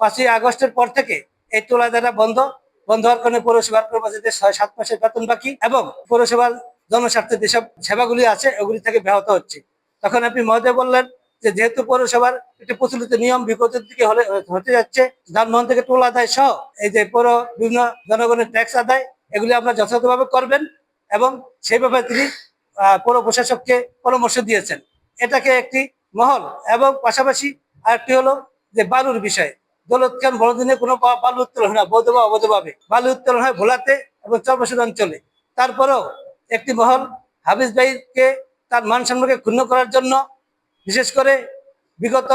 5ই আগস্টের পর থেকে এই তোলা দেওয়া বন্ধ হওয়ার কারণে পৌরসভার কর্মচারীদের 6-7 মাসের বেতন বাকি এবং পৌরসভার জনস্বার্থে যেসব সেবাগুলি আছে ওগুলি থেকে ব্যাহত হচ্ছে। তখন আপনি মহোদয় বললেন যে যেহেতু পৌরসভার একটি প্রচলিত নিয়ম বিপদের দিকে হতে যাচ্ছে, যানবাহন থেকে টোল আদায় সহ এই যে পৌর বিভিন্ন জনগণের ট্যাক্স আদায় এগুলি আপনারা যথাযথভাবে করবেন এবং সেই ব্যাপারে তিনি পৌর প্রশাসককে পরামর্শ দিয়েছেন। এটাকে একটি মহল এবং পাশাপাশি আরেকটি হলো যে বালুর বিষয়। দৌলত খান বড়দিনে কোনো বালু উত্তোলন হয় না, বৈধ বা অবৈধভাবে বালু উত্তোলন হয় ভোলাতে এবং চরপাশার অঞ্চলে। তারপরেও একটি মহল হাফিজ ভাইকে তার মান সম্মানকে ক্ষুণ্ণ করার জন্য, বিশেষ করে বিগত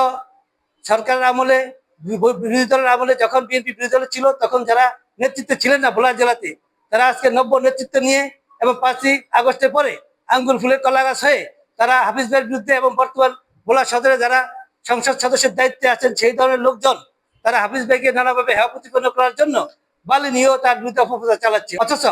সরকারের আমলে, বিরোধী দলের আমলে, যখন বিএনপি বিরোধী দলে ছিল তখন যারা নেতৃত্বে ছিলেন না ভোলা জেলাতে, তারা আজকে নব্য নেতৃত্ব নিয়ে এবং 5ই আগস্টের পরে আঙ্গুল ফুলে কলা গাছ হয়ে তারা হাফিজ ভাইয়ের বিরুদ্ধে এবং বর্তমান ভোলা সদরে যারা সংসদ সদস্যের দায়িত্বে আছেন সেই ধরনের লোকজন তারা হাফিজ ভাইকে নানাভাবে হেয় প্রতিপন্ন করার জন্য বালি নিয়েও তার বিরুদ্ধে অপপ্রচার চালাচ্ছে। অথচ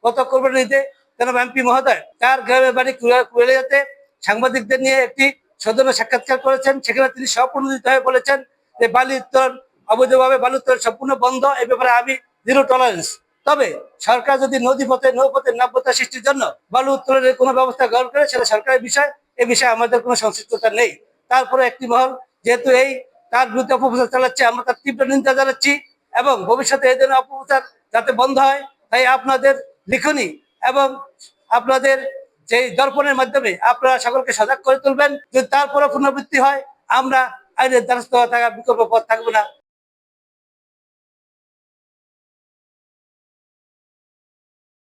গত কোরবানিতে জনাব এমপি মহোদয় তার গ্রামের বাড়ি কুয়েলিয়াতে সাংবাদিকদের নিয়ে একটি সৌজন্য সাক্ষাৎকার করেছেন। সেখানে তিনি স্বপ্রণোদিত হয়ে বলেছেন যে বালি উত্তোলন অবৈধভাবে বালু উত্তোলন সম্পূর্ণ বন্ধ, এ ব্যাপারে আমি জিরো টলারেন্স। তবে সরকার যদি নৌপথে নাব্যতা সৃষ্টির জন্য বালু উত্তোলনের কোনো ব্যবস্থা গ্রহণ করে সেটা সরকারের বিষয়, এ বিষয়ে আমাদের কোনো সংশ্লিষ্টতা নেই। তারপরে একটি মহল যেহেতু তার বিরুদ্ধে অপপ্রচার চালাচ্ছে, আমরা তার তীব্র নিন্দা জানাচ্ছি এবং ভবিষ্যতে এই ধরনের অপপ্রচার যাতে বন্ধ হয় তাই আপনাদের লিখনি এবং আপনাদের সেই দর্পণের মাধ্যমে আপনারা সকলকে সজাগ করে তুলবেন। যদি তারপরে পুনরাবৃত্তি হয় আমরা আইনের দ্বারস্থ থাকার বিকল্প পথ থাকবে না।